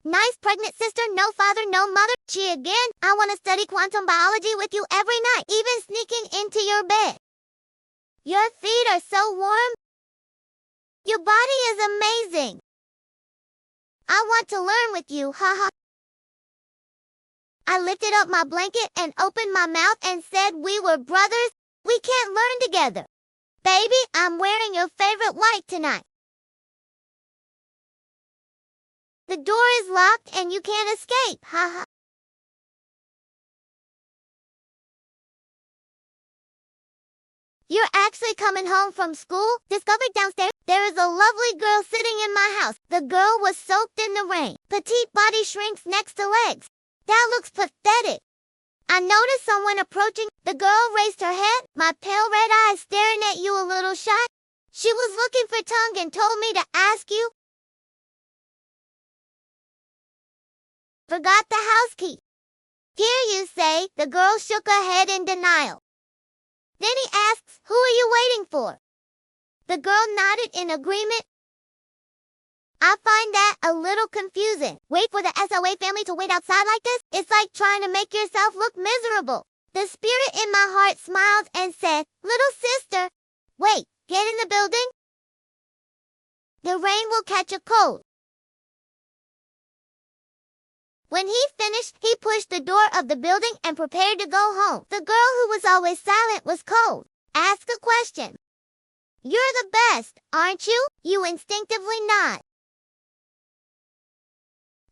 Nice pregnant sister, no father, no mother. She again, I want to study quantum biology with you every night, even sneaking into your bed. Your feet are so warm. Your body is amazing. I want to learn with you, haha. I lifted up my blanket and opened my mouth and said we were brothers. We can't learn together. Baby, I'm wearing your favorite white tonight. The door is locked and you can't escape, haha. You're actually coming home from school? Discovered downstairs, there is a lovely girl sitting in my house. The girl was soaked in the rain. Petite body shrinks next to legs. That looks pathetic. I noticed someone approaching. The girl raised her head, my pale red eyes staring at you a little shy. She was looking for tongue and told me to ask you. Forgot the house key. Here you say, the girl shook her head in denial. Then he asks, who are you waiting for? The girl nodded in agreement. I find that a little confusing. Wait for the SOA family to wait outside like this? It's like trying to make yourself look miserable. The spirit in my heart smiled and said, little sister, wait, get in the building. The rain will catch a cold. When he finished, he pushed the door of the building and prepared to go home. The girl who was always silent was cold. Ask a question. You're the best, aren't you? You instinctively nod.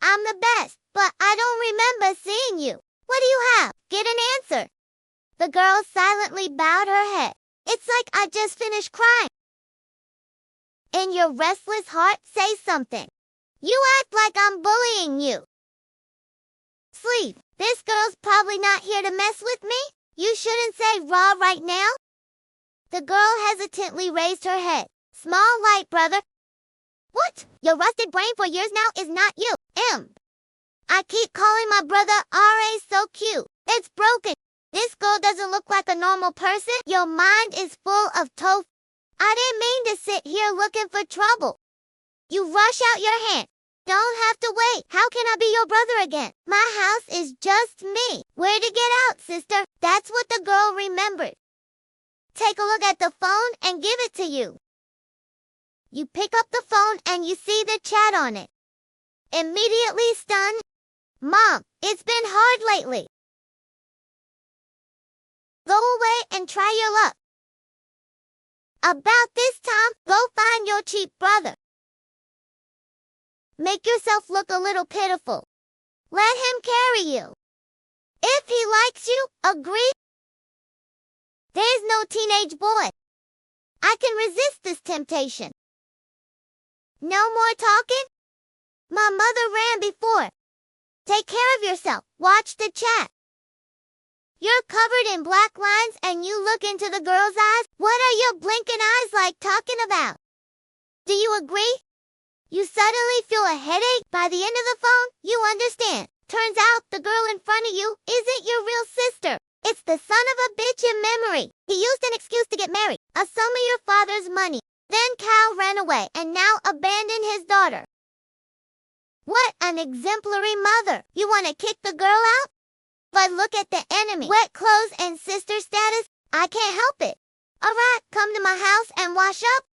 I'm the best, but I don't remember seeing you. What do you have? Get an answer. The girl silently bowed her head. It's like I just finished crying. In your restless heart, say something. You act like I'm bullying you. Sleep. This girl's probably not here to mess with me. You shouldn't say raw right now. The girl hesitantly raised her head. Small light, brother. What? Your rusted brain for years now is not you. I keep calling my brother R.A. so cute. It's broken. This girl doesn't look like a normal person. Your mind is full of tofu. I didn't mean to sit here looking for trouble. You rush out your hand. Don't have to wait. How can I be your brother again? My house is just me. Where to get out, sister? That's what the girl remembered. Take a look at the phone and give it to you. You pick up the phone and you see the chat on it. Immediately stunned. Mom, it's been hard lately. Go away and try your luck. About this time, go find your cheap brother. Make yourself look a little pitiful. Let him carry you. If he likes you, agree. There's no teenage boy. I can resist this temptation. No more talking? My mother ran before. Take care of yourself. Watch the chat. You're covered in black lines and you look into the girl's eyes. What are your blinking eyes like talking about? Do you agree? You suddenly feel a headache. By the end of the phone, you understand. Turns out the girl in front of you isn't your real sister. It's the son of a bitch in memory. He used an excuse to get married, a sum of your father's money. Then Cal ran away and now abandoned his daughter. What an exemplary mother. You want to kick the girl out? But look at the enemy. Wet clothes and sister status. I can't help it. Alright, come to my house and wash up.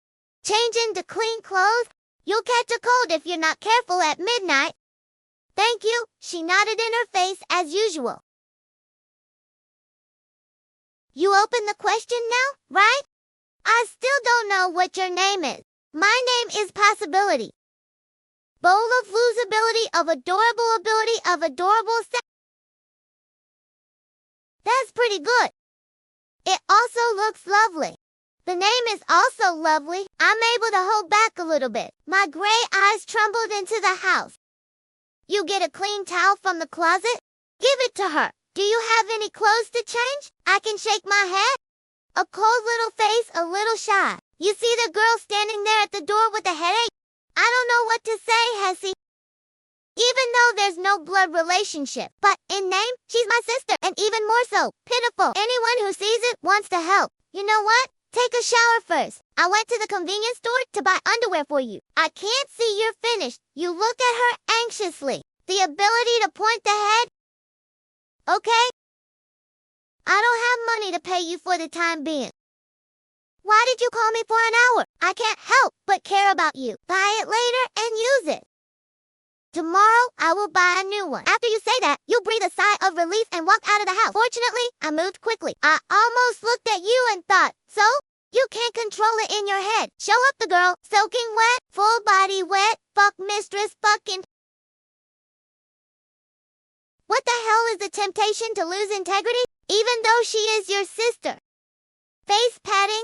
Change into clean clothes. You'll catch a cold if you're not careful at midnight. Thank you. She nodded in her face as usual. You open the question now, right? I still don't know what your name is. My name is Possibility. Bowl of losability of adorable ability of adorable sex. That's pretty good. It also looks lovely. The name is also lovely. I'm able to hold back a little bit. My gray eyes trembled into the house. You get a clean towel from the closet? Give it to her. Do you have any clothes to change? I can shake my head. A cold little face, a little shy. You see the girl standing there at the door with a headache? I don't know what to say, Hessie. Even though there's no blood relationship, but in name, she's my sister, and even more so, pitiful. Anyone who sees it wants to help. You know what? Take a shower first. I went to the convenience store to buy underwear for you. I can't see you're finished. You look at her anxiously. The ability to point the head? Okay. I don't have money to pay you for the time being. Why did you call me for an hour? I can't help but care about you. Buy it later and use it. Tomorrow, I will buy a new one. After you say that, you'll breathe a sigh of relief and walk out of the house. Fortunately, I moved quickly. I almost looked at you and thought, so? You can't control it in your head. Show up the girl, soaking wet, full body wet, fuck mistress fucking. What the hell is the temptation to lose integrity? Even though she is your sister. Face patting.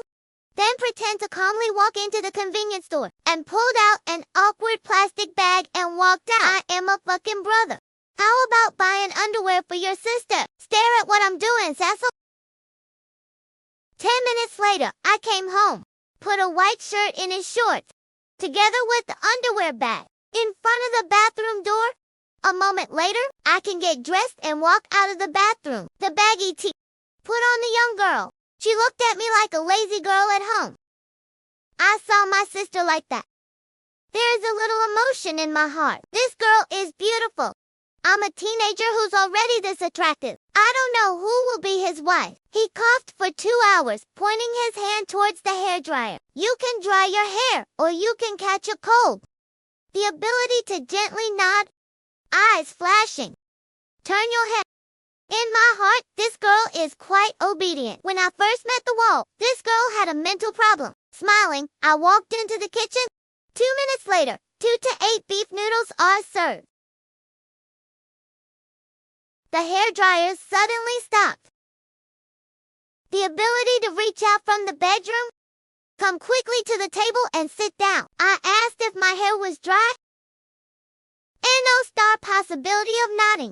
Then pretend to calmly walk into the convenience store and pulled out an awkward plastic bag and walked out. I am a fucking brother. How about buying underwear for your sister? Stare at what I'm doing, Cecil. 10 minutes later, I came home, put a white shirt in his shorts, together with the underwear bag, in front of the bathroom door. A moment later, I can get dressed and walk out of the bathroom. The baggy tee put on the young girl. She looked at me like a lazy girl at home. I saw my sister like that. There is a little emotion in my heart. This girl is beautiful. I'm a teenager who's already this attractive. I don't know who will be his wife. He coughed for 2 hours, pointing his hand towards the hairdryer. You can dry your hair, or you can catch a cold. The ability to gently nod, eyes flashing. Turn your head. In my heart, this girl is quite obedient. When I first met the wall, this girl had a mental problem. Smiling, I walked into the kitchen. 2 minutes later, 2 to 8 beef noodles are served. The hairdryers suddenly stopped. The ability to reach out from the bedroom, come quickly to the table and sit down. I asked if my hair was dry. And no star possibility of nodding.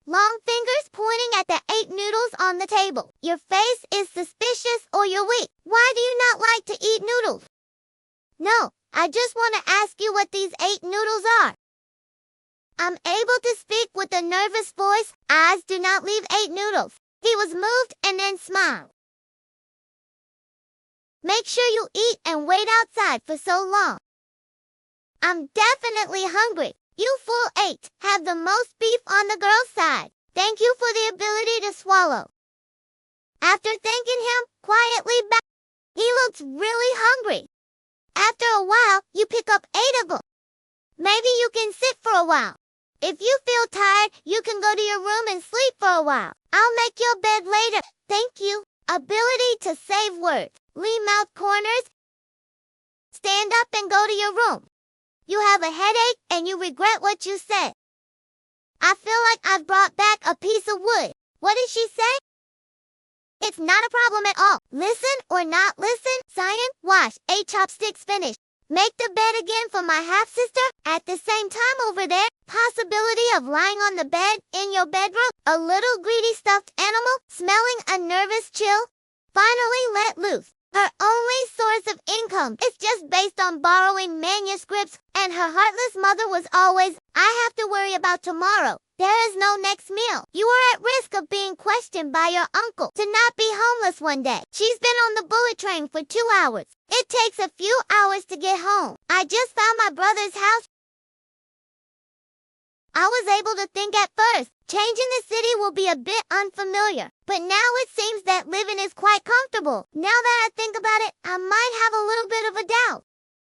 Long fingers pointing at the 8 noodles on the table. Your face is suspicious or you're weak. Why do you not like to eat noodles? No, I just want to ask you what these 8 noodles are. I'm able to speak with a nervous voice. Eyes do not leave 8 noodles. He was moved and then smiled. Make sure you eat and wait outside for so long. I'm definitely hungry. You full 8 have the most beef on the girl's side. Thank you for the ability to swallow. After thanking him, quietly back, he looks really hungry. After a while, you pick up 8 of them. Maybe you can sit for a while. If you feel tired, you can go to your room and sleep for a while. I'll make your bed later. Thank you. Ability to save words. Leave mouth corners. Stand up and go to your room. You have a headache and you regret what you said. I feel like I've brought back a piece of wood. What did she say? It's not a problem at all. Listen or not listen. Cyan, wash. 8 chopsticks finished. Make the bed again for my half-sister. At the same time over there, possibility of lying on the bed in your bedroom. A little greedy stuffed animal, smelling a nervous chill. Finally let loose. Her only source of income is just based on borrowing manuscripts, and her heartless mother was always, I have to worry about tomorrow. There is no next meal. You are at risk of being questioned by your uncle to not be homeless one day. She's been on the bullet train for 2 hours. It takes a few hours to get home. I just found my brother's house. I was able to think at first, changing the city will be a bit unfamiliar. But now it seems that living is quite comfortable. Now that I think about it, I might have a little bit of a doubt.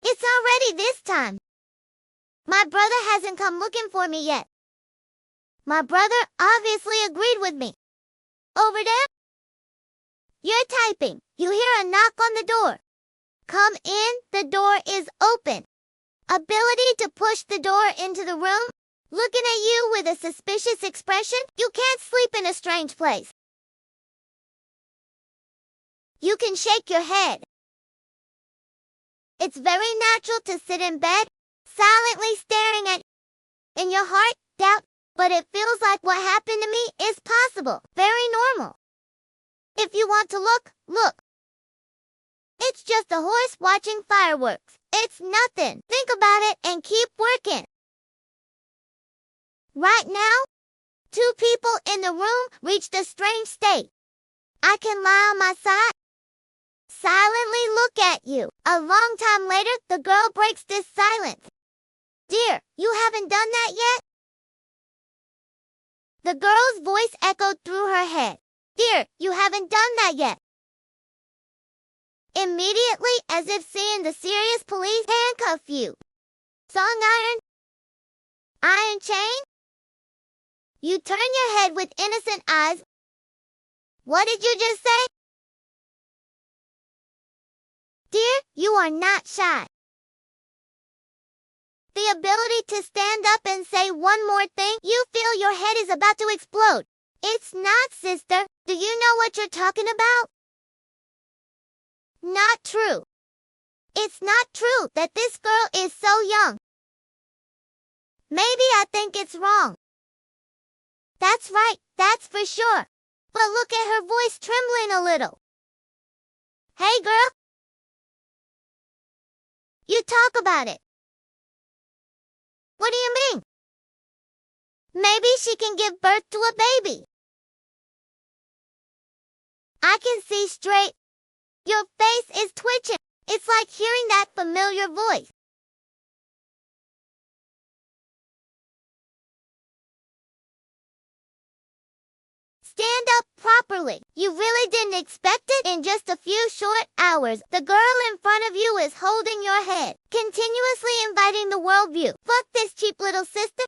It's already this time. My brother hasn't come looking for me yet. My brother obviously agreed with me. Over there? You're typing. You hear a knock on the door. Come in, the door is open. Ability to push the door into the room. Looking at you with a suspicious expression. You can't sleep in a strange place. You can shake your head. It's very natural to sit in bed, silently staring at, in your heart, doubt, but it feels like what happened to me is possible, very normal. If you want to look, look. It's just a horse watching fireworks. It's nothing. Think about it and keep working. Right now, 2 people in the room reached a strange state. I can lie on my side, silently look at you. A long time later, the girl breaks this silence. Dear, you haven't done that yet? The girl's voice echoed through her head. Dear, you haven't done that yet. Immediately, as if seeing the serious police handcuff you. Song iron chain? You turn your head with innocent eyes. What did you just say? Dear, you are not shy. The ability to stand up and say one more thing, you feel your head is about to explode. It's not, sister. Do you know what you're talking about? Not true. It's not true that this girl is so young. Maybe I think it's wrong. That's right, that's for sure. But look at her voice trembling a little. Hey girl. You talk about it. What do you mean? Maybe she can give birth to a baby. I can see straight. Your face is twitching. It's like hearing that familiar voice. Stand up properly. You really didn't expect it in just a few short hours. The girl in front of you is holding your head, continuously inviting the worldview. Fuck this cheap little sister.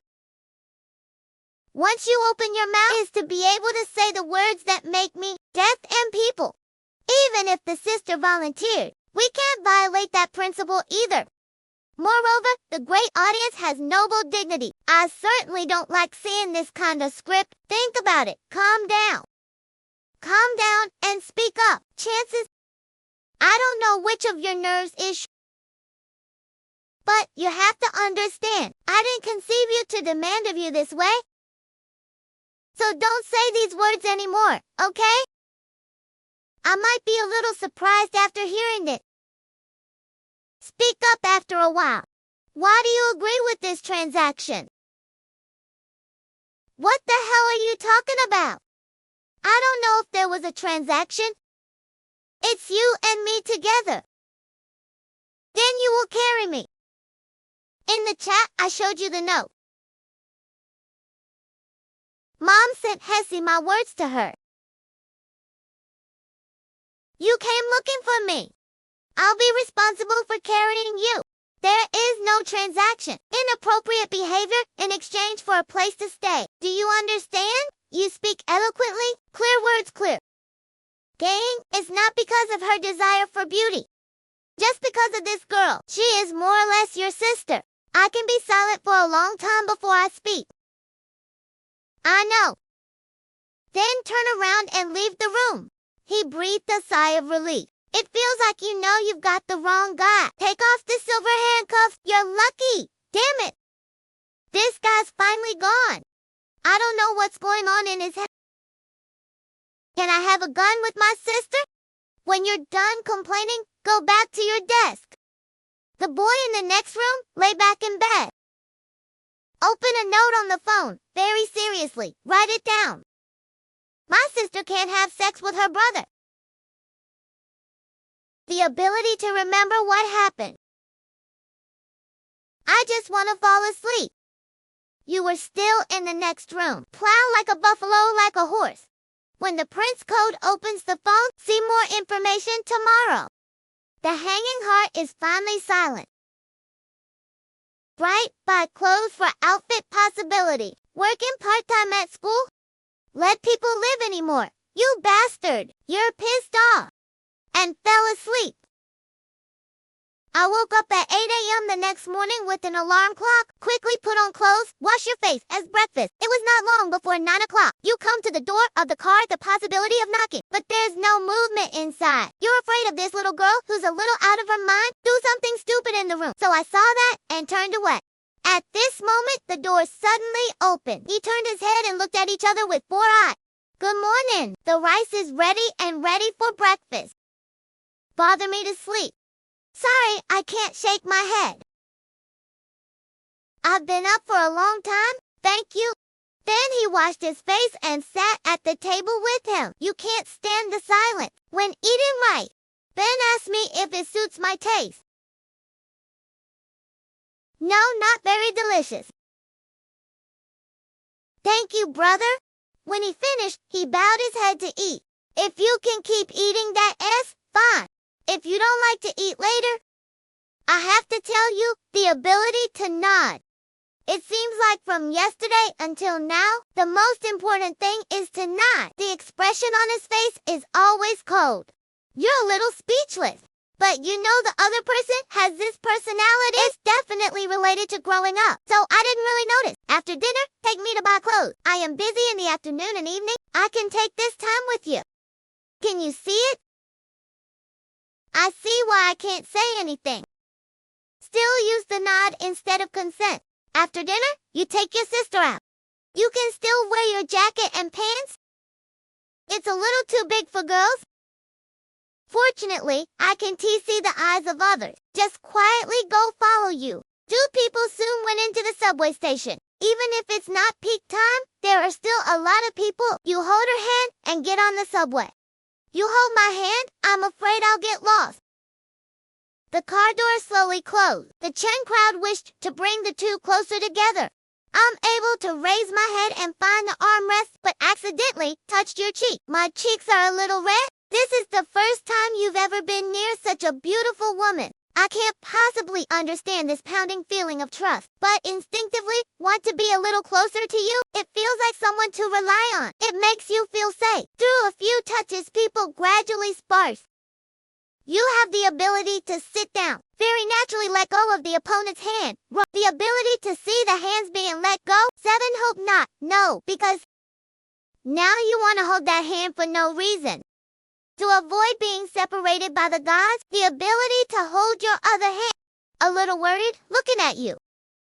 Once you open your mouth is to be able to say the words that make me, death and people. Even if the sister volunteered, we can't violate that principle either. Moreover, the great audience has noble dignity. I certainly don't like seeing this kind of script. Think about it. Calm down. Calm down and speak up. Chances, I don't know which of your nerves is but you have to understand, I didn't conceive you to demand of you this way. So don't say these words anymore, okay? I might be a little surprised after hearing it. Speak up after a while. Why do you agree with this transaction? What the hell are you talking about? I don't know if there was a transaction. It's you and me together. Then you will carry me. In the chat, I showed you the note. Mom sent Hessie my words to her. You came looking for me. I'll be responsible for carrying you. There is no transaction. Inappropriate behavior in exchange for a place to stay. Do you understand? You speak eloquently. Clear words clear. Gang, it's not because of her desire for beauty. Just because of this girl. She is more or less your sister. I can be silent for a long time before I speak. I know. Then turn around and leave the room. He breathed a sigh of relief. It feels like you know you've got the wrong guy. Take off the silver handcuffs. You're lucky. Damn it. This guy's finally gone. I don't know what's going on in his head. Can I have a gun with my sister? When you're done complaining, go back to your desk. The boy in the next room, lay back in bed. Open a note on the phone, very seriously. Write it down. My sister can't have sex with her brother. The ability to remember what happened. I just want to fall asleep. You were still in the next room. Plow like a buffalo, like a horse. When the Prince Code opens the phone, see more information tomorrow. The hanging heart is finally silent. Bright, buy clothes for outfit possibility. Working part-time at school? Let people live anymore. You bastard. You're pissed off. And fell asleep. I woke up at 8 a.m. the next morning with an alarm clock. Quickly put on clothes, wash your face as breakfast. It was not long before 9 o'clock. You come to the door of the car, the possibility of knocking, but there's no movement inside. You're afraid of this little girl who's a little out of her mind, do something stupid in the room. So I saw that and turned away. At this moment, the door suddenly opened. He turned his head and looked at each other with 4 eyes. Good morning. The rice is ready and ready for breakfast. Bother me to sleep. Sorry, I can't shake my head. I've been up for a long time, thank you. Then he washed his face and sat at the table with him. You can't stand the silence when eating right. Ben asked me if it suits my taste. No, not very delicious. Thank you, brother. When he finished, he bowed his head to eat. If you can keep eating that ass, fine. If you don't like to eat later, I have to tell you, the ability to nod. It seems like from yesterday until now, the most important thing is to nod. The expression on his face is always cold. You're a little speechless. But you know the other person has this personality. It's definitely related to growing up. So I didn't really notice. After dinner, take me to buy clothes. I am busy in the afternoon and evening. I can take this time with you. Can you see it? I see why I can't say anything. Still use the nod instead of consent. After dinner, you take your sister out. You can still wear your jacket and pants. It's a little too big for girls. Fortunately, I can see the eyes of others. Just quietly go follow you. Two people soon went into the subway station. Even if it's not peak time, there are still a lot of people. You hold her hand and get on the subway. You hold my hand, I'm afraid I'll get lost. The car door slowly closed. The Chen crowd wished to bring the two closer together. I'm able to raise my head and find the armrest, but accidentally touched your cheek. My cheeks are a little red. This is the first time you've ever been near such a beautiful woman. I can't possibly understand this pounding feeling of trust, but instinctively want to be a little closer to you. It feels like someone to rely on. It makes you feel safe. Through a few touches, people gradually sparse. You have the ability to sit down, very naturally let go of the opponent's hand. The ability to see the hands being let go. 7 hope not. No, because now you want to hold that hand for no reason. To avoid being separated by the gods, the ability to hold your other hand. A little worried, looking at you.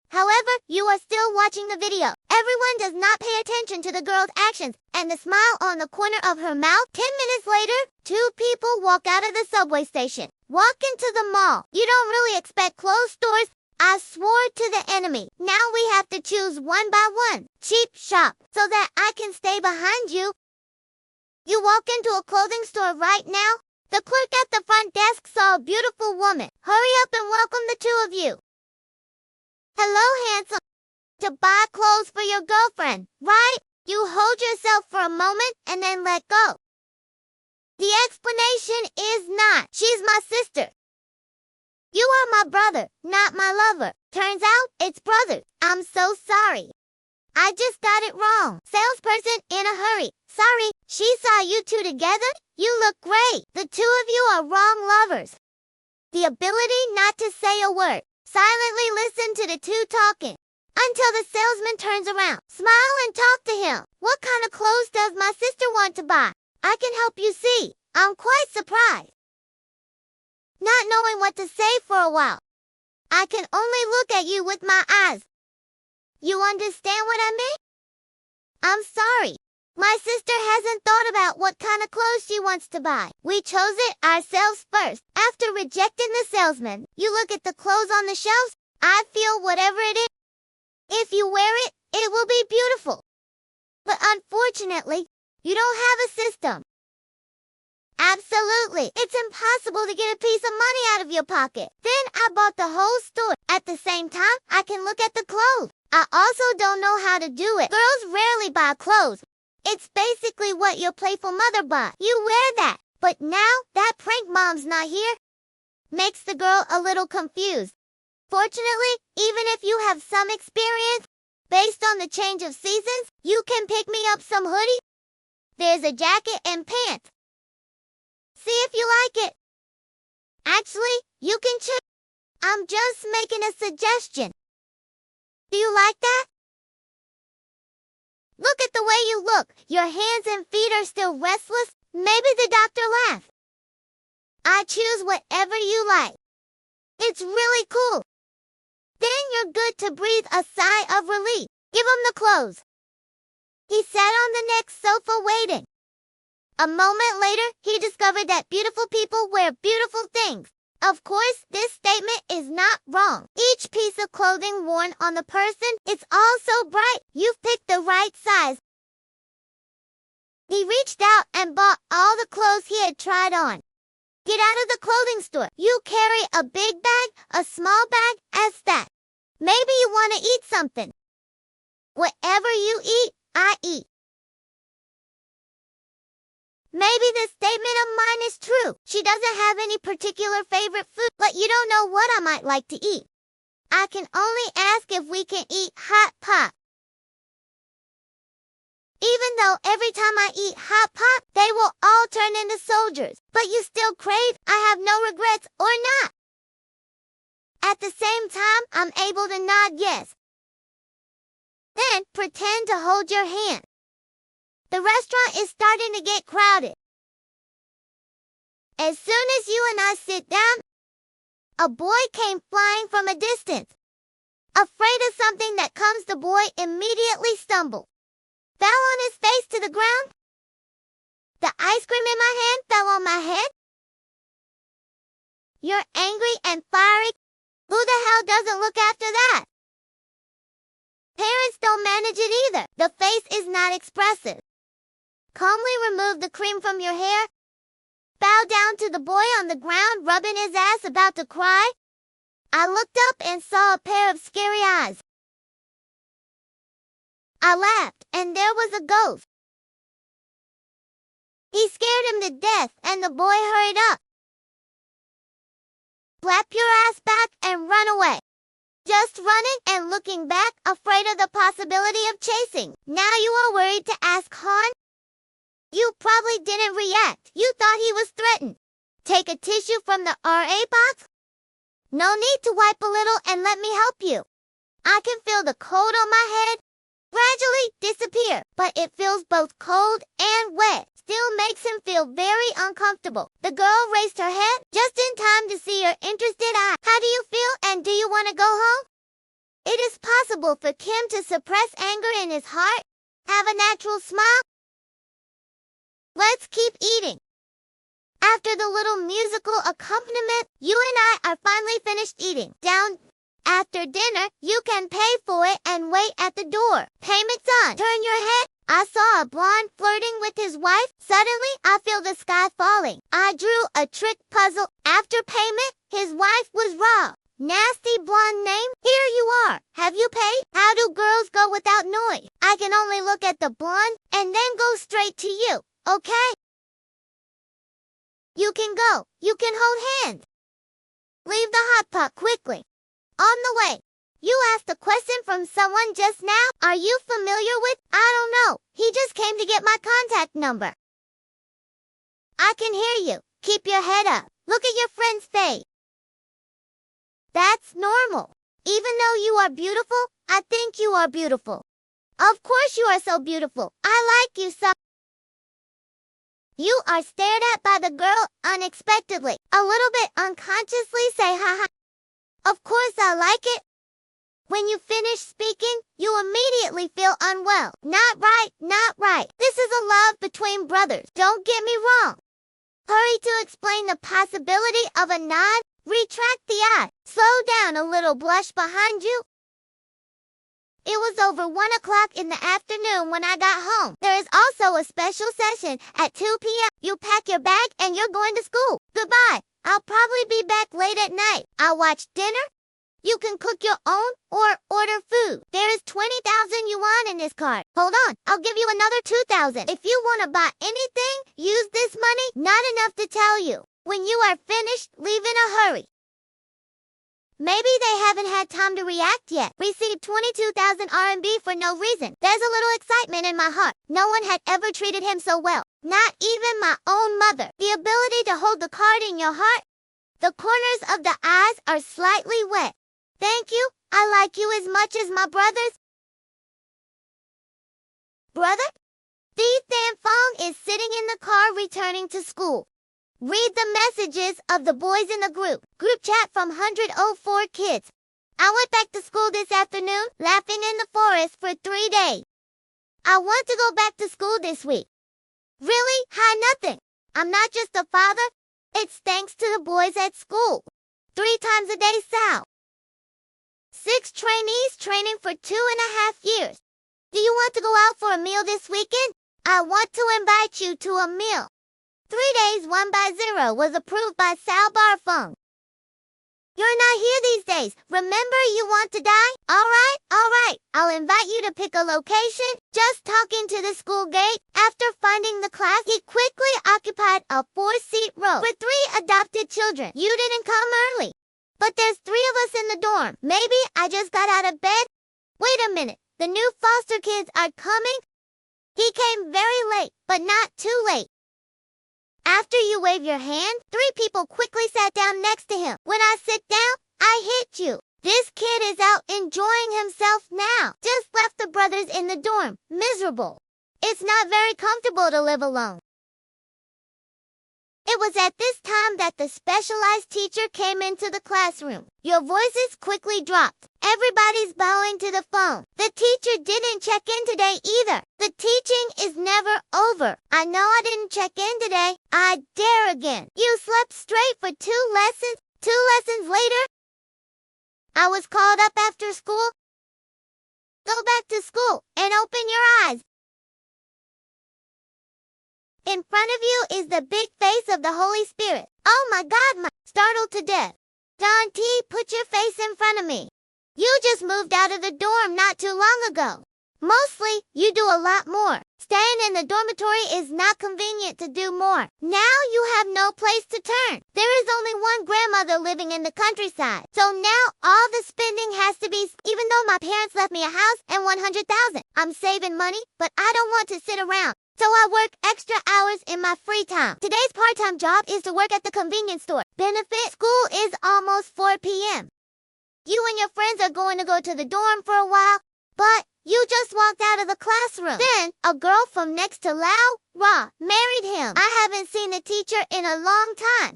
However, you are still watching the video. Everyone does not pay attention to the girl's actions and the smile on the corner of her mouth. 10 minutes later, 2 people walk out of the subway station. Walk into the mall. You don't really expect closed stores. I swore to the enemy. Now we have to choose one by one. Cheap shop, so that I can stay behind you. You walk into a clothing store right now. The clerk at the front desk saw a beautiful woman. Hurry up and welcome the two of you. Hello, handsome. To buy clothes for your girlfriend, right? You hold yourself for a moment and then let go. The explanation is not. She's my sister. You are my brother, not my lover. Turns out, it's brothers. I'm so sorry. I just got it wrong. Salesperson in a hurry. Sorry, she saw you two together. You look great. The two of you are wrong lovers. The ability not to say a word. Silently listen to the two talking. Until the salesman turns around. Smile and talk to him. What kind of clothes does my sister want to buy? I can help you see. I'm quite surprised. Not knowing what to say for a while. I can only look at you with my eyes. You understand what I mean? I'm sorry. My sister hasn't thought about what kind of clothes she wants to buy. We chose it ourselves first. After rejecting the salesman, you look at the clothes on the shelves. I feel whatever it is. If you wear it, it will be beautiful. But unfortunately, you don't have a system. Absolutely. It's impossible to get a piece of money out of your pocket. Then I bought the whole store. At the same time, I can look at the clothes. I also don't know how to do it. Girls rarely buy clothes. It's basically what your playful mother bought. You wear that. But now that prank mom's not here, makes the girl a little confused. Fortunately, even if you have some experience, based on the change of seasons, you can pick me up some hoodie. There's a jacket and pants. See if you like it. Actually, you can choose. I'm just making a suggestion. Do you like that? Look at the way you look. Your hands and feet are still restless. Maybe the doctor laughed. I choose whatever you like. It's really cool. Then you're good to breathe a sigh of relief. Give him the clothes. He sat on the next sofa waiting. A moment later, he discovered that beautiful people wear beautiful things. Of course, this statement is not wrong. Each piece of clothing worn on the person is all so bright. You've picked the right size. He reached out and bought all the clothes he had tried on. Get out of the clothing store. You carry a big bag, a small bag, as that. Maybe you want to eat something. Whatever you eat, is true. She doesn't have any particular favorite food, but you don't know what I might like to eat. I can only ask if we can eat hot pot. Even though every time I eat hot pot, they will all turn into soldiers, but you still crave, I have no regrets or not. At the same time, I'm able to nod yes. Then, pretend to hold your hand. The restaurant is starting to get crowded. As soon as you and I sit down, a boy came flying from a distance. Afraid of something that comes, the boy immediately stumbled. Fell on his face to the ground. The ice cream in my hand fell on my head. You're angry and fiery. Who the hell doesn't look after that? Parents don't manage it either. The face is not expressive. Calmly remove the cream from your hair. Bow down to the boy on the ground, rubbing his ass, about to cry. I looked up and saw a pair of scary eyes. I laughed, and there was a ghost. He scared him to death, and the boy hurried up. Slap your ass back and run away. Just running and looking back, afraid of the possibility of chasing. Now you are worried to ask Han? You probably didn't react. You thought he was threatened. Take a tissue from the RA box. No need to wipe a little and let me help you. I can feel the cold on my head gradually disappear, but it feels both cold and wet. Still makes him feel very uncomfortable. The girl raised her head just in time to see her interested eye. How do you feel, and do you want to go home? It is possible for Kim to suppress anger in his heart. Have a natural smile. Let's keep eating. After the little musical accompaniment, you and I are finally finished eating. Down. After dinner, you can pay for it and wait at the door. Payment's on. Turn your head. I saw a blonde flirting with his wife. Suddenly, I feel the sky falling. I drew a trick puzzle. After payment, his wife was robbed. Nasty blonde name. Here you are. Have you paid? How do girls go without noise? I can only look at the blonde and then go straight to you. Okay? You can go. You can hold hands. Leave the hot pot quickly. On the way. You asked a question from someone just now. Are you familiar with? I don't know. He just came to get my contact number. I can hear you. Keep your head up. Look at your friend's face. That's normal. Even though you are beautiful, I think you are beautiful. Of course you are so beautiful. I like you so. You are stared at by the girl unexpectedly. A little bit unconsciously say haha. Of course I like it. When you finish speaking, you immediately feel unwell. Not right, not right. This is a love between brothers. Don't get me wrong. Hurry to explain the possibility of a nod. Retract the eye. Slow down a little, blush behind you. It was over 1 o'clock in the afternoon when I got home. There is also a special session at 2 p.m. You pack your bag and you're going to school. Goodbye. I'll probably be back late at night. I'll watch dinner. You can cook your own or order food. There is 20,000 yuan in this card. Hold on, I'll give you another 2,000. If you want to buy anything, use this money. Not enough to tell you. When you are finished, leave in a hurry. Maybe they haven't had time to react yet. Received 22,000 RMB for no reason. There's a little excitement in my heart. No one had ever treated him so well. Not even my own mother. The ability to hold the card in your heart. The corners of the eyes are slightly wet. Thank you. I like you as much as my brothers. Brother? Thi Than Fong is sitting in the car returning to school. Read the messages of the boys in the group chat from 104 kids. I went back to school this afternoon, laughing in the forest for 3 days. I want to go back to school this week. Really? Hi, nothing. I'm not just a father. It's thanks to the boys at school. 3 times a day, Sal. 6 trainees training for 2.5 years. Do you want to go out for a meal this weekend? I want to invite you to a meal. 3 days 1/0 was approved by Sal Barfeng. You're not here these days. Remember, you want to die? All right. I'll invite you to pick a location. Just talking to the school gate. After finding the class, he quickly occupied a 4-seat row with 3 adopted children. You didn't come early. But there's 3 of us in the dorm. Maybe I just got out of bed. Wait a minute. The new foster kids are coming? He came very late, but not too late. After you wave your hand, 3 people quickly sat down next to him. When I sit down, I hit you. This kid is out enjoying himself now. Just left the brothers in the dorm. Miserable. It's not very comfortable to live alone. It was at this time that the specialized teacher came into the classroom. Your voices quickly dropped. Everybody's bowing to the phone. The teacher didn't check in today either. The teaching is never over. I know I didn't check in today. I dare again. You slept straight for 2 lessons. 2 lessons later, I was called up after school. Go back to school and open your eyes. In front of you is the big face of the Holy Spirit. Oh my God, startled to death. John T, put your face in front of me. You just moved out of the dorm not too long ago. Mostly, you do a lot more. Staying in the dormitory is not convenient to do more. Now you have no place to turn. There is only one grandmother living in the countryside. So now all the spending has to be, even though my parents left me a house and $100,000. I'm saving money, but I don't want to sit around. So I work extra hours in my free time. Today's part-time job is to work at the convenience store. Benefit, school is almost 4 p.m. You and your friends are going to go to the dorm for a while, but you just walked out of the classroom. Then, a girl from next to Lao, Ra, married him. I haven't seen the teacher in a long time.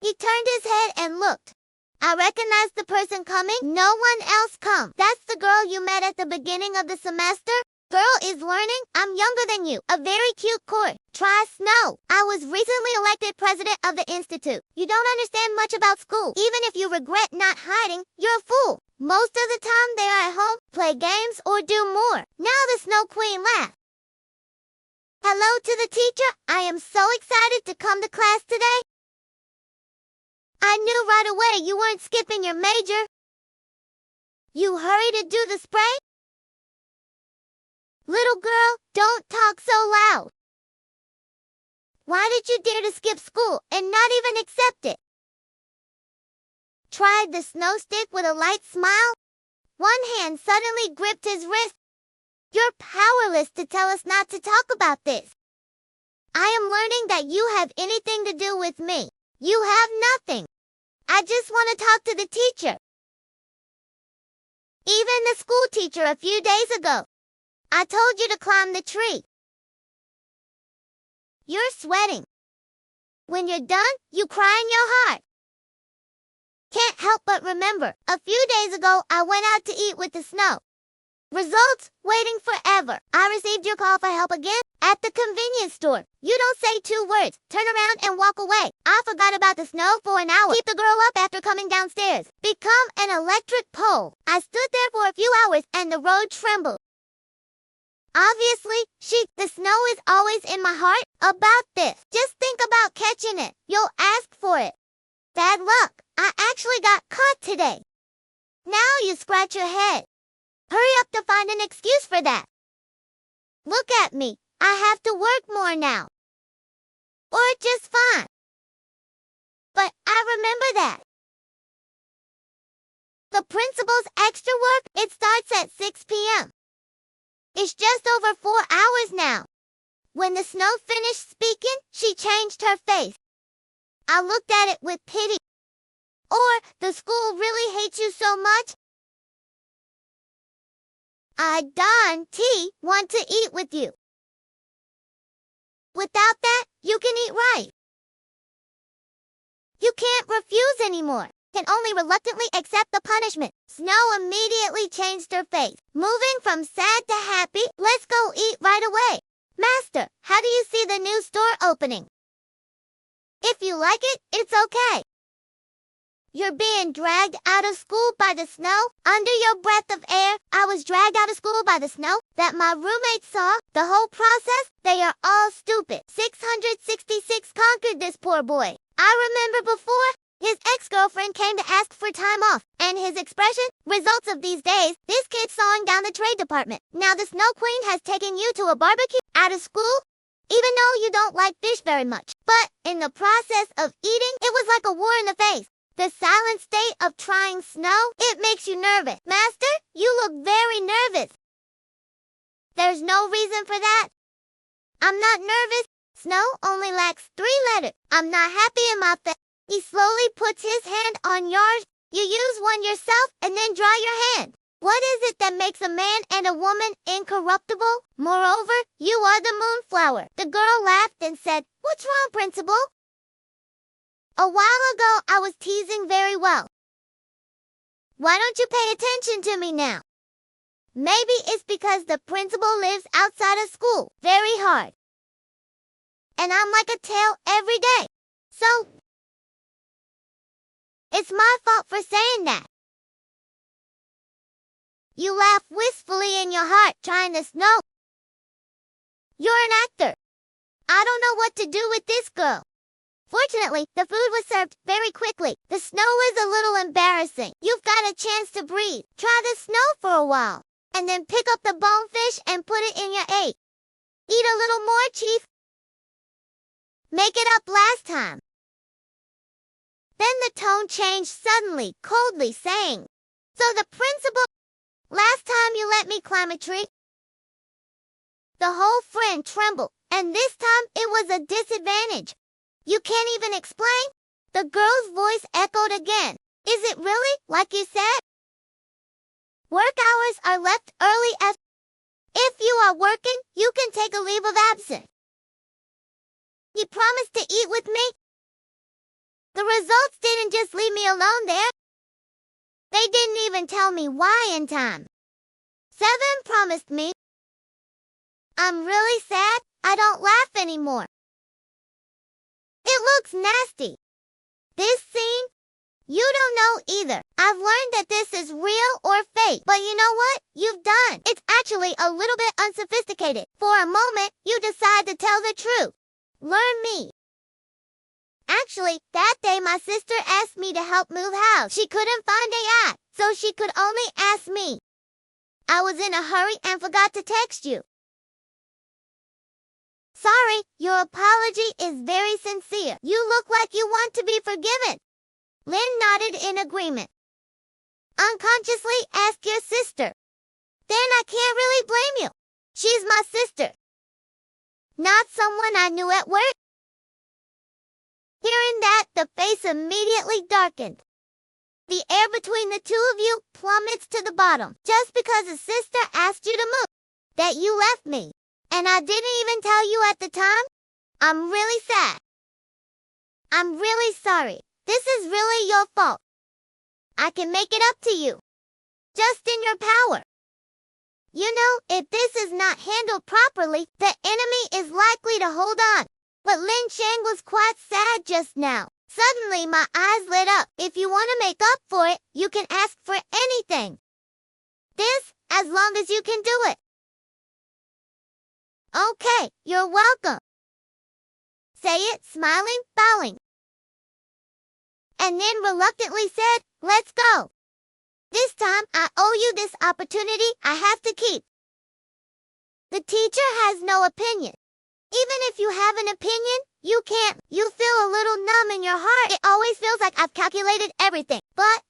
He turned his head and looked. I recognized the person coming. No one else come. That's the girl you met at the beginning of the semester. Girl is learning. I'm younger than you. A very cute course. Try snow. I was recently elected president of the institute. You don't understand much about school. Even if you regret not hiding, you're a fool. Most of the time they are at home, play games, or do more. Now the Snow Queen laughed. Hello to the teacher. I am so excited to come to class today. I knew right away you weren't skipping your major. You hurry to do the spray? Little girl, don't talk so loud. Why did you dare to skip school and not even accept it? Tried the snow stick with a light smile. One hand suddenly gripped his wrist. You're powerless to tell us not to talk about this. I am learning that you have anything to do with me. You have nothing. I just want to talk to the teacher. Even the school teacher a few days ago. I told you to climb the tree. You're sweating. When you're done, you cry in your heart. Can't help but remember, a few days ago I went out to eat with the snow. Results, waiting forever. I received your call for help again at the convenience store. You don't say 2 words, turn around and walk away. I forgot about the snow for an hour. Keep the girl up after coming downstairs. Become an electric pole. I stood there for a few hours and the road trembled. Obviously, the snow is always in my heart about this. Just think about catching it. You'll ask for it. Bad luck. I actually got caught today. Now you scratch your head. Hurry up to find an excuse for that. Look at me. I have to work more now. Or just fine. But I remember that. The principal's extra work, it starts at 6 p.m. It's just over 4 hours now. When the snow finished speaking, she changed her face. I looked at it with pity. Or, the school really hates you so much? I want to eat with you. Without that, you can eat right. You can't refuse anymore. Can only reluctantly accept the punishment. Snow immediately changed her face. Moving from sad to happy, let's go eat right away. Master, how do you see the new store opening? If you like it, it's okay. You're being dragged out of school by the snow. Under your breath of air, I was dragged out of school by the snow that my roommates saw. The whole process, they are all stupid. 666 conquered this poor boy. I remember before, his ex-girlfriend came to ask for time off, and his expression, Results of these days, this kid's sawing down the trade department. Now the Snow Queen has taken you to a barbecue out of school, even though you don't like fish very much. But in the process of eating, it was like a war in the face. The silent state of trying snow, it makes you nervous. Master, you look very nervous. There's no reason for that. I'm not nervous. Snow only lacks 3 letters. I'm not happy in my face. He slowly puts his hand on yours. You use one yourself and then dry your hand. What is it that makes a man and a woman incorruptible? Moreover, you are the moonflower. The girl laughed and said, "What's wrong, Principal?" A while ago, I was teasing very well. Why don't you pay attention to me now? Maybe it's because the principal lives outside of school very hard. And I'm like a tail every day. So, it's my fault for saying that. You laugh wistfully in your heart, trying to snow. You're an actor. I don't know what to do with this girl. Fortunately, the food was served very quickly. The snow is a little embarrassing. You've got a chance to breathe. Try the snow for a while. And then pick up the bonefish and put it in your egg. Eat a little more, Chief. Make it up last time. Then the tone changed suddenly, coldly, saying, "So the principal, last time you let me climb a tree?" The whole friend trembled, and this time it was a disadvantage. You can't even explain? The girl's voice echoed again. Is it really, like you said? Work hours are left early as if you are working, you can take a leave of absence. You promised to eat with me? The results didn't just leave me alone there. They didn't even tell me why in time. 7 promised me. I'm really sad. I don't laugh anymore. It looks nasty. This scene? You don't know either. I've learned that this is real or fake. But you know what? You've done. It's actually a little bit unsophisticated. For a moment, you decide to tell the truth. Learn me. Actually, that day my sister asked me to help move house. She couldn't find a yacht, so she could only ask me. I was in a hurry and forgot to text you. Sorry, your apology is very sincere. You look like you want to be forgiven. Lynn nodded in agreement. Unconsciously ask your sister. Then I can't really blame you. She's my sister. Not someone I knew at work. Hearing that, the face immediately darkened. The air between the two of you plummets to the bottom. Just because a sister asked you to move. That you left me. And I didn't even tell you at the time? I'm really sad. I'm really sorry. This is really your fault. I can make it up to you. Just in your power. You know, if this is not handled properly, the enemy is likely to hold on. But Lin Shang was quite sad just now. Suddenly my eyes lit up. If you want to make up for it, you can ask for anything. This, as long as you can do it. Okay, you're welcome. Say it, smiling, bowing. And then reluctantly said, let's go. This time, I owe you this opportunity I have to keep. The teacher has no opinion. Even if you have an opinion, you can't. You feel a little numb in your heart. It always feels like I've calculated everything. But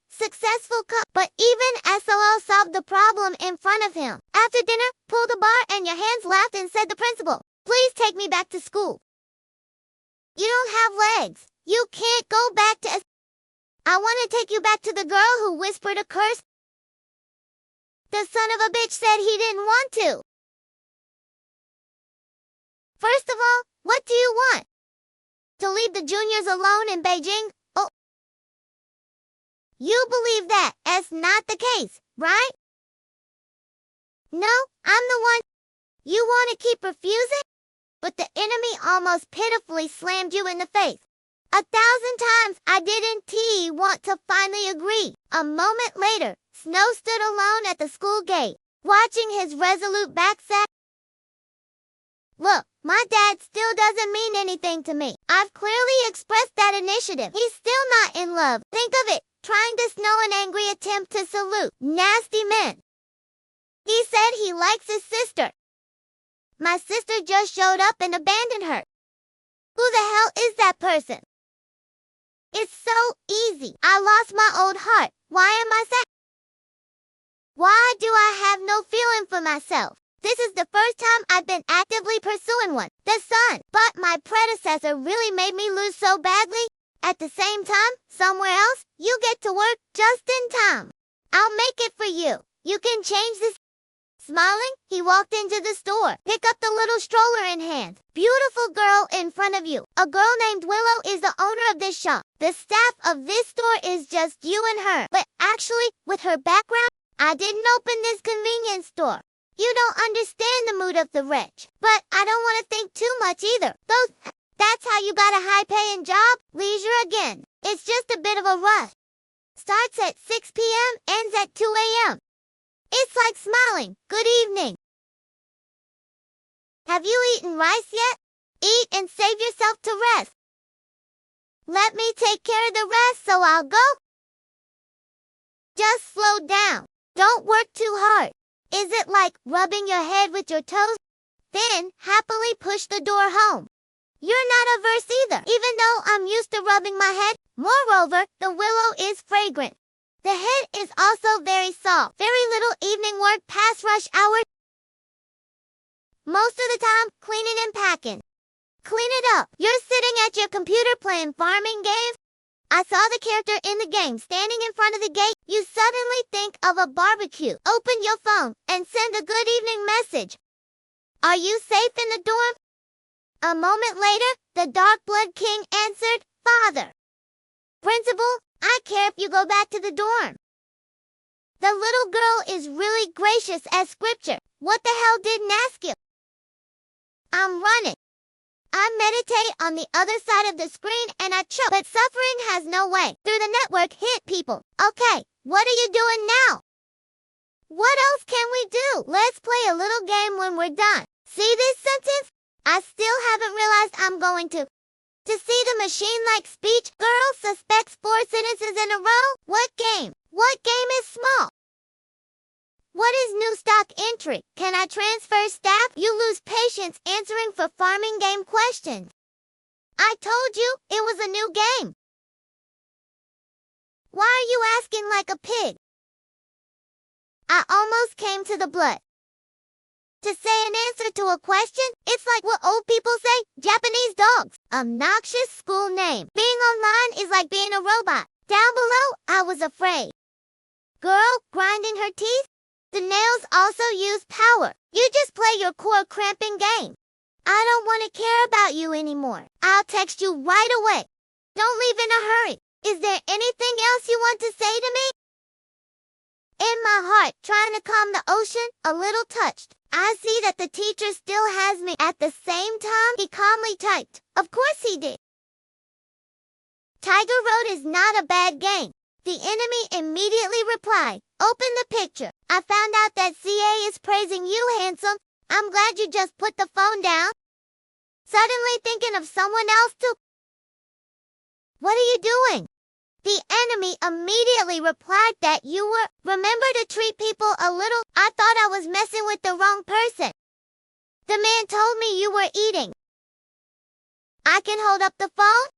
But even SOL solved the problem in front of him. After dinner, pulled the bar and your hands laughed and said the principal, please take me back to school. You don't have legs. You can't go back to I want to take you back to the girl who whispered a curse. The son of a bitch said he didn't want to. First of all, what do you want? To leave the juniors alone in Beijing? Oh. You believe that that's not the case, right? No, I'm the one. You want to keep refusing? But the enemy almost pitifully slammed you in the face. 1,000 times I didn't want to finally agree. A moment later, Snow stood alone at the school gate, watching his resolute backsat. Look, my dad still doesn't mean anything to me. I've clearly expressed that initiative. He's still not in love. Think of it, trying to snow an angry attempt to salute nasty men. He said he likes his sister. My sister just showed up and abandoned her. Who the hell is that person? It's so easy. I lost my old heart. Why am I sad? Why do I have no feeling for myself? This is the first time I've been actively pursuing one, the sun. But my predecessor really made me lose so badly. At the same time, somewhere else, you get to work just in time. I'll make it for you. You can change this. Smiling, he walked into the store. Pick up the little stroller in hand. Beautiful girl in front of you. A girl named Willow is the owner of this shop. The staff of this store is just you and her. But actually, with her background, I didn't open this convenience store. You don't understand the mood of the rich. But I don't want to think too much either. That's how you got a high-paying job? Leisure again. It's just a bit of a rush. Starts at 6 p.m., ends at 2 a.m. It's like smiling. Good evening. Have you eaten rice yet? Eat and save yourself to rest. Let me take care of the rest, so I'll go. Just slow down. Don't work too hard. Is it like rubbing your head with your toes? Then happily push the door home. You're not averse either, even though I'm used to rubbing my head. Moreover, the willow is fragrant. The head is also very soft. Very little evening work past rush hour. Most of the time, cleaning and packing. Clean it up. You're sitting at your computer playing farming games. I saw the character in the game standing in front of the gate. You suddenly think of a barbecue. Open your phone and send a good evening message. Are you safe in the dorm? A moment later, the Dark Blood King answered, Father. Principal, I care if you go back to the dorm. The little girl is really gracious as scripture. What the hell didn't ask you? I'm running. I meditate on the other side of the screen and I choke. But suffering has no way. Through the network hit people. Okay, what are you doing now? What else can we do? Let's play a little game when we're done. See this sentence? I still haven't realized I'm going to see the machine-like speech. Girl suspects 4 sentences in a row. What game? What game is small? What is new stock entry? Can I transfer staff? You lose patience answering for farming game questions. I told you it was a new game. Why are you asking like a pig? I almost came to the blood. To say an answer to a question, it's like what old people say, Japanese dogs. Obnoxious school name. Being online is like being a robot. Down below, I was afraid. Girl, grinding her teeth? The nails also use power. You just play your core cramping game. I don't want to care about you anymore. I'll text you right away. Don't leave in a hurry. Is there anything else you want to say to me? In my heart, trying to calm the ocean, a little touched. I see that the teacher still has me. At the same time, he calmly typed. Of course he did. Tiger Road is not a bad game. The enemy immediately replied, open the picture. I found out that CA is praising you, handsome. I'm glad you just put the phone down. Suddenly thinking of someone else too. What are you doing? The enemy immediately replied that you were. Remember to treat people a little. I thought I was messing with the wrong person. The man told me you were eating. I can hold up the phone?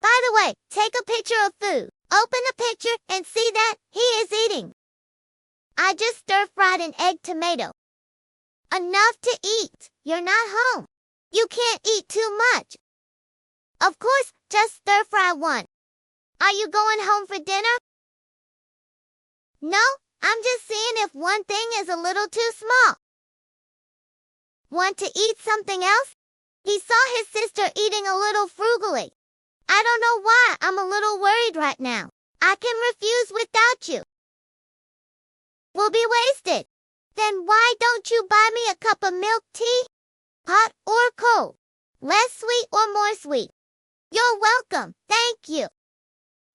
By the way, take a picture of food. Open the picture and see that he is eating. I just stir-fried an egg tomato. Enough to eat. You're not home. You can't eat too much. Of course, just stir-fry one. Are you going home for dinner? No, I'm just seeing if one thing is a little too small. Want to eat something else? He saw his sister eating a little frugally. I don't know why I'm a little worried right now. I can refuse without you. We'll be wasted. Then why don't you buy me a cup of milk tea? Hot or cold? Less sweet or more sweet? You're welcome. Thank you.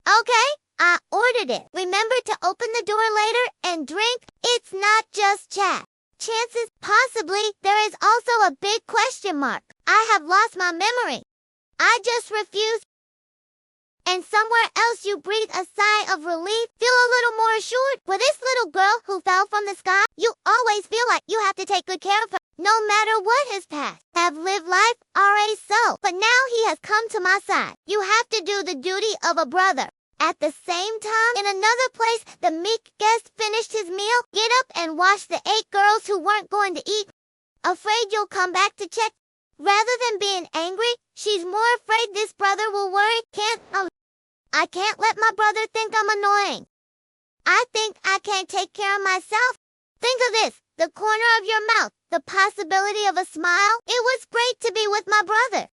Okay, I ordered it. Remember to open the door later and drink. It's not just chat. Chances, possibly, there is also a big question mark. I have lost my memory. I just refuse. and somewhere else you breathe a sigh of relief, feel a little more assured. For this little girl who fell from the sky, you always feel like you have to take good care of her, no matter what his past. Have lived life already so, but now he has come to my side. You have to do the duty of a brother. At the same time, in another place, the meek guest finished his meal, get up and wash the 8 girls who weren't going to eat. Afraid you'll come back to check. Rather than being angry, she's more afraid this brother will worry. I can't let my brother think I'm annoying. I think I can't take care of myself. Think of this, the corner of your mouth, the possibility of a smile. It was great to be with my brother.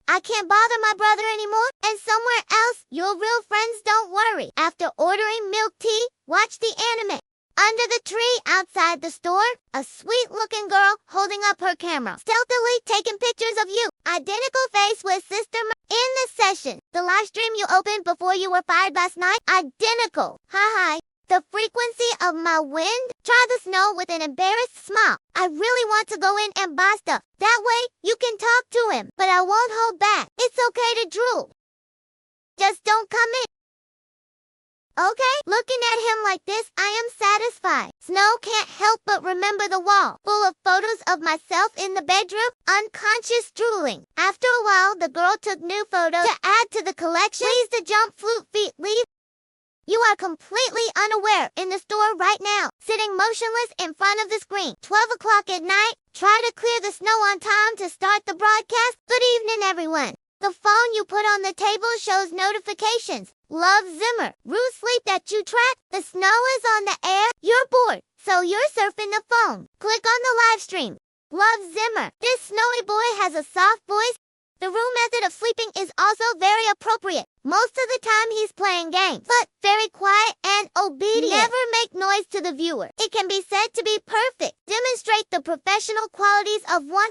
I can't bother my brother anymore, and somewhere else, your real friends don't worry. After ordering milk tea, watch the anime. Under the tree outside the store, a sweet-looking girl holding up her camera, stealthily taking pictures of you. Identical face with Sister in the session. The live stream you opened before you were fired last night, identical. Hi. The frequency of my wind? Try the snow with an embarrassed smile. I really want to go in and buy stuff. That way, you can talk to him, but I won't hold back. It's okay to drool. Just don't come in. Okay, looking at him like this, I am satisfied. Snow can't help but remember the wall, full of photos of myself in the bedroom, unconscious drooling. After a while, the girl took new photos to add to the collection. Please the jump flute feet leave. You are completely unaware in the store right now, sitting motionless in front of the screen. 12 o'clock at night, try to clear the snow on time to start the broadcast. Good evening, everyone. The phone you put on the table shows notifications. Love Zimmer. Rue sleep that you track. The snow is on the air. You're bored, so you're surfing the phone. Click on the live stream. Love Zimmer. This snowy boy has a soft voice. The room method of sleeping is also very appropriate. Most of the time he's playing games, but very quiet and obedient. Never make noise to the viewer. It can be said to be perfect. Demonstrate the professional qualities of one.